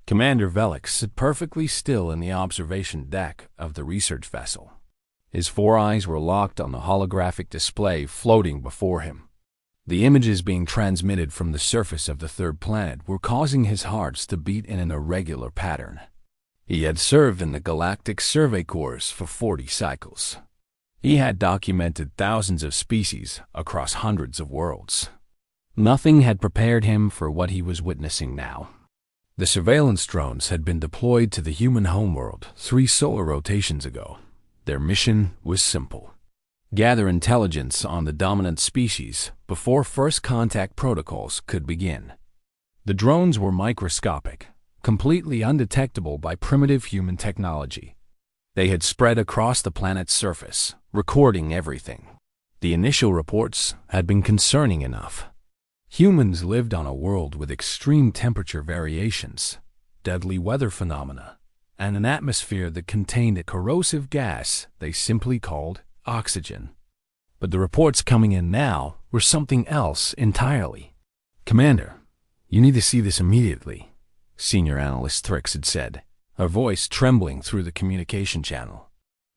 Commander Velix sat perfectly still in the observation deck of the research vessel. His four eyes were locked on the holographic display floating before him. The images being transmitted from the surface of the third planet were causing his heart to beat in an irregular pattern. He had served in the Galactic Survey Corps for 40 cycles. He had documented thousands of species across hundreds of worlds. Nothing had prepared him for what he was witnessing now. The surveillance drones had been deployed to the human homeworld 3 solar rotations ago. Their mission was simple: gather intelligence on the dominant species before first contact protocols could begin. The drones were microscopic, completely undetectable by primitive human technology. They had spread across the planet's surface, recording everything. The initial reports had been concerning enough. Humans lived on a world with extreme temperature variations, deadly weather phenomena, and an atmosphere that contained a corrosive gas they simply called oxygen. But the reports coming in now were something else entirely. "Commander, you need to see this immediately," Senior Analyst Thrix had said, her voice trembling through the communication channel.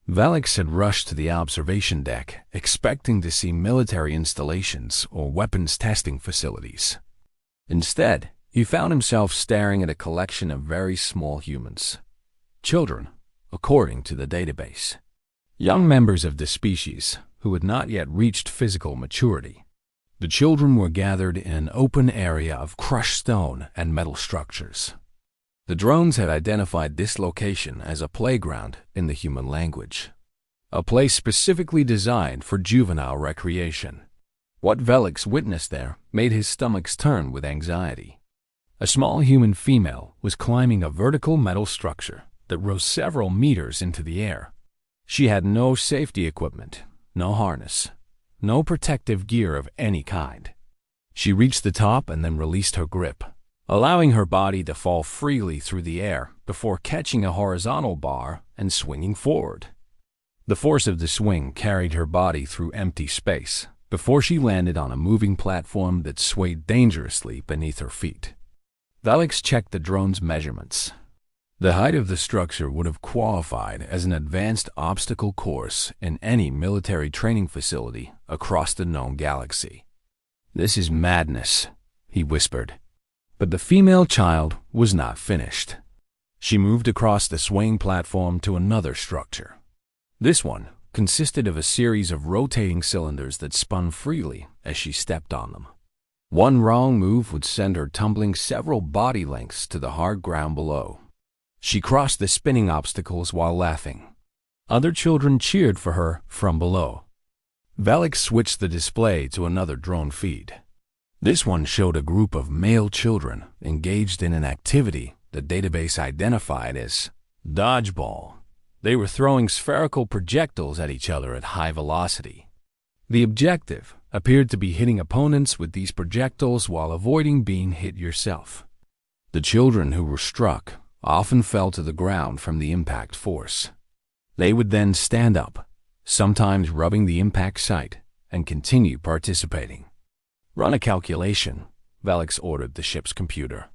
Velix had rushed to the observation deck, expecting to see military installations or weapons testing facilities. Instead, he found himself staring at a collection of very small humans. Children, according to the database. Young members of the species who had not yet reached physical maturity. The children were gathered in an open area of crushed stone and metal structures. The drones had identified this location as a playground in the human language, a place specifically designed for juvenile recreation. What Velix witnessed there made his stomach turn with anxiety. A small human female was climbing a vertical metal structure that rose several meters into the air. She had no safety equipment, no harness, no protective gear of any kind. She reached the top and then released her grip, allowing her body to fall freely through the air before catching a horizontal bar and swinging forward. The force of the swing carried her body through empty space before she landed on a moving platform that swayed dangerously beneath her feet. Velix checked the drone's measurements. The height of the structure would have qualified as an advanced obstacle course in any military training facility across the known galaxy. "This is madness," he whispered. But the female child was not finished. She moved across the swaying platform to another structure. This one consisted of a series of rotating cylinders that spun freely as she stepped on them. One wrong move would send her tumbling several body lengths to the hard ground below. She crossed the spinning obstacles while laughing. Other children cheered for her from below. Velix switched the display to another drone feed. This one showed a group of male children engaged in an activity the database identified as dodgeball. They were throwing spherical projectiles at each other at high velocity. The objective appeared to be hitting opponents with these projectiles while avoiding being hit yourself. The children who were struck often fell to the ground from the impact force. They would then stand up, sometimes rubbing the impact site, and continue participating. "Run a calculation," Velix ordered the ship's computer.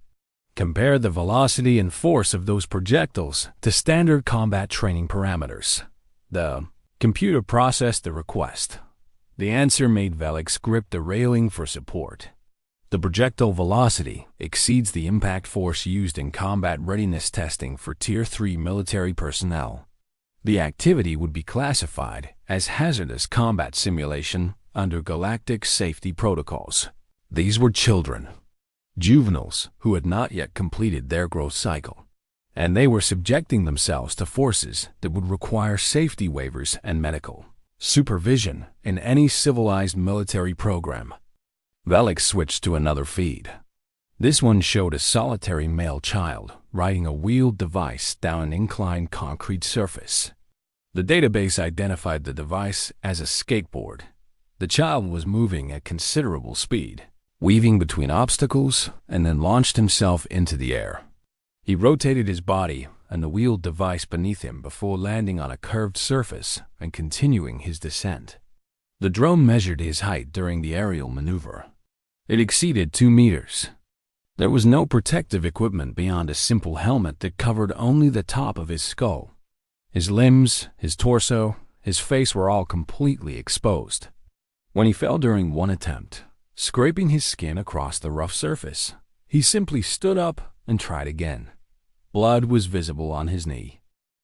"Compare the velocity and force of those projectiles to standard combat training parameters." The computer processed the request. The answer made Velix grip the railing for support. The projectile velocity exceeds the impact force used in combat readiness testing for Tier 3 military personnel. The activity would be classified as hazardous combat simulation under galactic safety protocols. These were children, juveniles who had not yet completed their growth cycle, and they were subjecting themselves to forces that would require safety waivers and medical supervision in any civilized military program. Velix switched to another feed. This one showed a solitary male child riding a wheeled device down an inclined concrete surface. The database identified the device as a skateboard. The child was moving at considerable speed, weaving between obstacles, and then launched himself into the air. He rotated his body and the wheeled device beneath him before landing on a curved surface and continuing his descent. The drone measured his height during the aerial maneuver. It exceeded 2 meters. There was no protective equipment beyond a simple helmet that covered only the top of his skull. His limbs, his torso, his face were all completely exposed. When he fell during one attempt, scraping his skin across the rough surface, he simply stood up and tried again. Blood was visible on his knee.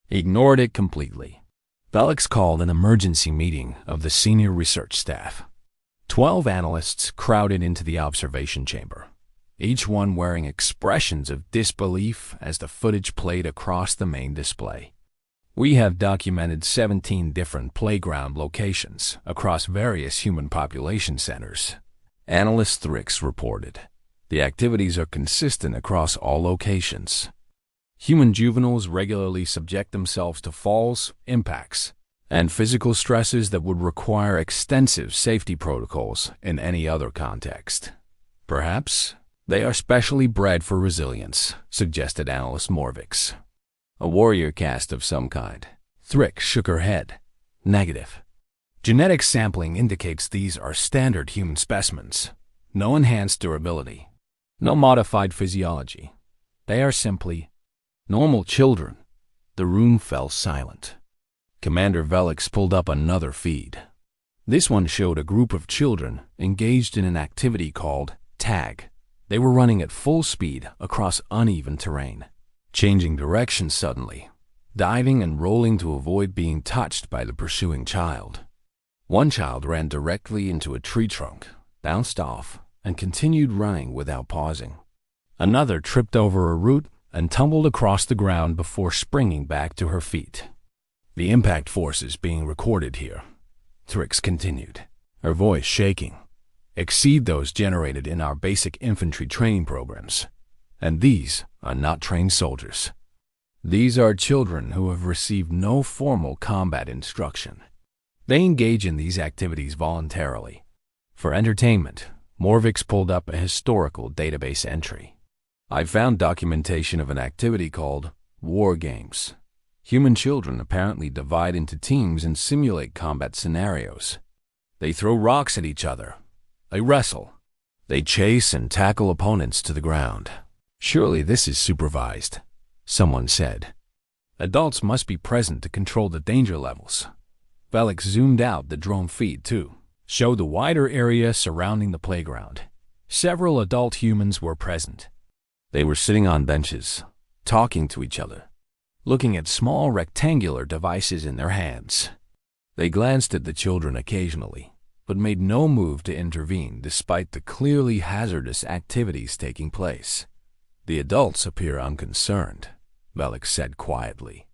He ignored it completely. Felix called an emergency meeting of the senior research staff. 12 analysts crowded into the observation chamber, each one wearing expressions of disbelief as the footage played across the main display. We have documented 17 different playground locations across various human population centers, Analyst Thrix reported. The activities are consistent across all locations. Human juveniles regularly subject themselves to falls, impacts, and physical stresses that would require extensive safety protocols in any other context. Perhaps they are specially bred for resilience, suggested Analyst Morvix. A warrior caste of some kind. Thrix shook her head. Negative. Genetic sampling indicates these are standard human specimens. No enhanced durability. No modified physiology. They are simply normal children. The room fell silent. Commander Velix pulled up another feed. This one showed a group of children engaged in an activity called tag. They were running at full speed across uneven terrain, changing direction suddenly, diving and rolling to avoid being touched by the pursuing child. One child ran directly into a tree trunk, bounced off, and continued running without pausing. Another tripped over a root and tumbled across the ground before springing back to her feet. The impact forces being recorded here, Thrix continued, her voice shaking, exceed those generated in our basic infantry training programs. And these are not trained soldiers. These are children who have received no formal combat instruction. They engage in these activities voluntarily. For entertainment, Morvix pulled up a historical database entry. I found documentation of an activity called War Games. Human children apparently divide into teams and simulate combat scenarios. They throw rocks at each other. They wrestle. They chase and tackle opponents to the ground. Surely this is supervised, someone said. Adults must be present to control the danger levels. Velix zoomed out the drone feed too, showed the wider area surrounding the playground. Several adult humans were present. They were sitting on benches, talking to each other, looking at small rectangular devices in their hands. They glanced at the children occasionally, but made no move to intervene despite the clearly hazardous activities taking place. The adults appear unconcerned, Velix said quietly.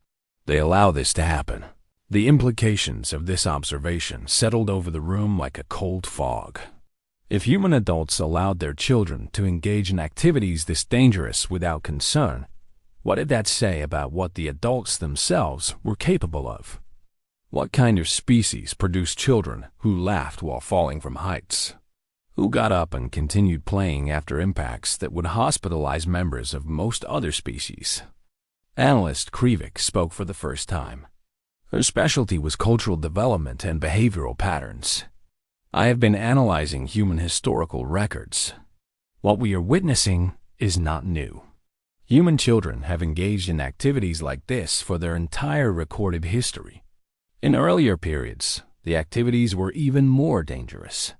They allow this to happen. The implications of this observation settled over the room like a cold fog. If human adults allowed their children to engage in activities this dangerous without concern, what did that say about what the adults themselves were capable of? What kind of species produced children who laughed while falling from heights? Who got up and continued playing after impacts that would hospitalize members of most other species? Analyst Krivik spoke for the first time. Her specialty was cultural development and behavioral patterns. I have been analyzing human historical records. What we are witnessing is not new. Human children have engaged in activities like this for their entire recorded history. In earlier periods, the activities were even more dangerous.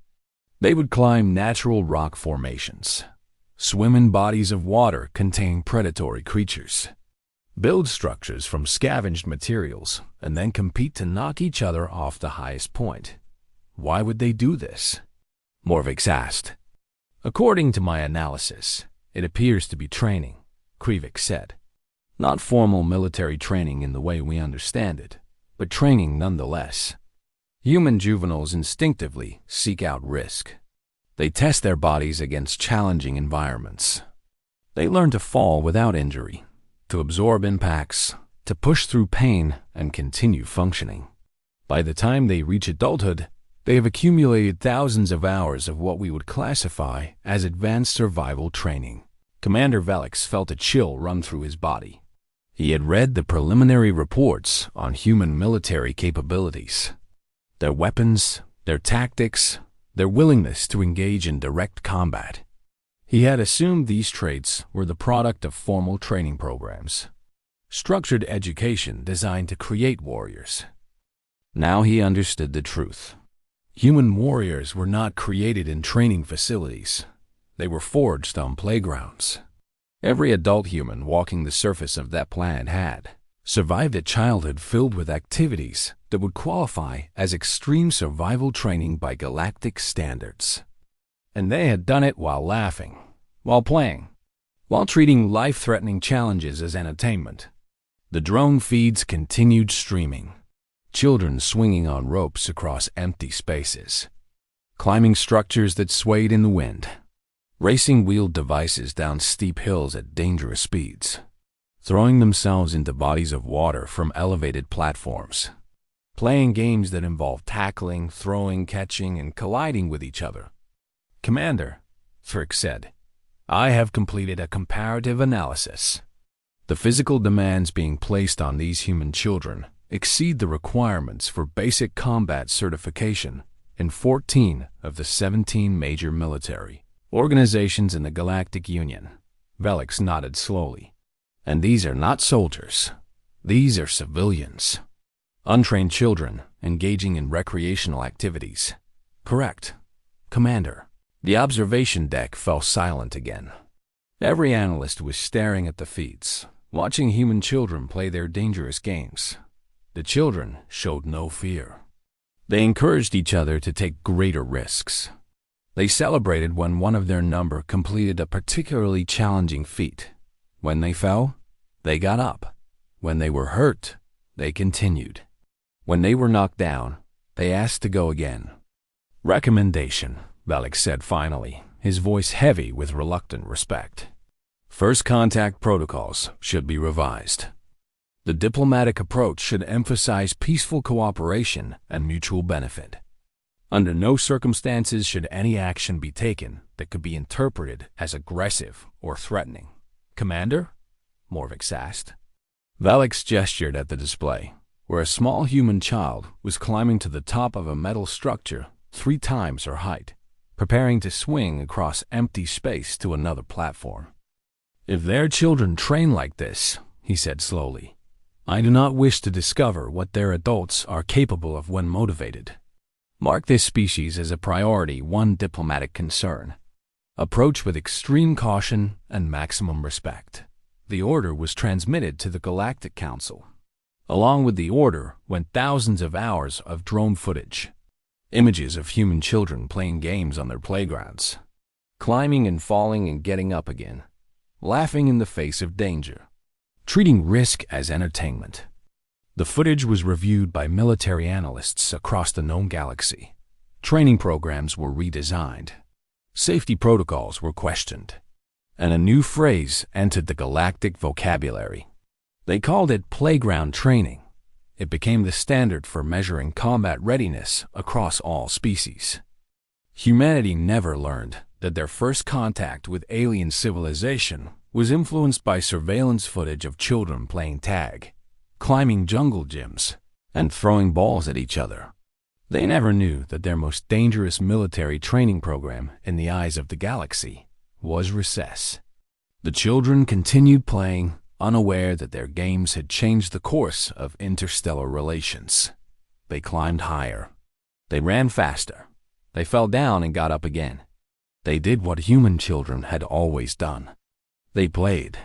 They would climb natural rock formations, swim in bodies of water containing predatory creatures, build structures from scavenged materials, and then compete to knock each other off the highest point. Why would they do this? Morvix asked. According to my analysis, it appears to be training, Krivik said. Not formal military training in the way we understand it, but training nonetheless. Human juveniles instinctively seek out risk. They test their bodies against challenging environments. They learn to fall without injury, to absorb impacts, to push through pain and continue functioning. By the time they reach adulthood, they have accumulated thousands of hours of what we would classify as advanced survival training. Commander Velix felt a chill run through his body. He had read the preliminary reports on human military capabilities. Their weapons, their tactics, their willingness to engage in direct combat. He had assumed these traits were the product of formal training programs, structured education designed to create warriors. Now he understood the truth. Human warriors were not created in training facilities. They were forged on playgrounds. Every adult human walking the surface of that planet had survived a childhood filled with activities that would qualify as extreme survival training by galactic standards. And they had done it while laughing, while playing, while treating life-threatening challenges as entertainment. The drone feeds continued streaming. Children swinging on ropes across empty spaces, climbing structures that swayed in the wind, racing wheeled devices down steep hills at dangerous speeds, throwing themselves into bodies of water from elevated platforms, playing games that involved tackling, throwing, catching, and colliding with each other. "Commander," Frick said, "I have completed a comparative analysis. The physical demands being placed on these human children exceed the requirements for basic combat certification in 14 of the 17 major military organizations in the Galactic Union." Velix nodded slowly. "And these are not soldiers. These are civilians. Untrained children engaging in recreational activities." "Correct, Commander." The observation deck fell silent again. Every analyst was staring at the feeds, watching human children play their dangerous games. The children showed no fear. They encouraged each other to take greater risks. They celebrated when one of their number completed a particularly challenging feat. When they fell, they got up. When they were hurt, they continued. When they were knocked down, they asked to go again. "Recommendation," Velix said finally, his voice heavy with reluctant respect. "First contact protocols should be revised. The diplomatic approach should emphasize peaceful cooperation and mutual benefit. Under no circumstances should any action be taken that could be interpreted as aggressive or threatening." "Commander?" Morvix asked. Velix gestured at the display, where a small human child was climbing to the top of a metal structure 3 times her height, preparing to swing across empty space to another platform. "If their children train like this," he said slowly, "I do not wish to discover what their adults are capable of when motivated. Mark this species as a priority 1 diplomatic concern. Approach with extreme caution and maximum respect." The order was transmitted to the Galactic Council. Along with the order went thousands of hours of drone footage. Images of human children playing games on their playgrounds, climbing and falling and getting up again, laughing in the face of danger, treating risk as entertainment. The footage was reviewed by military analysts across the known galaxy. Training programs were redesigned. Safety protocols were questioned. And a new phrase entered the galactic vocabulary. They called it playground training. It became the standard for measuring combat readiness across all species. Humanity never learned that their first contact with alien civilization was influenced by surveillance footage of children playing tag, climbing jungle gyms, and throwing balls at each other. They never knew that their most dangerous military training program in the eyes of the galaxy was recess. The children continued playing, unaware that their games had changed the course of interstellar relations. They climbed higher. They ran faster. They fell down and got up again. They did what human children had always done. They played.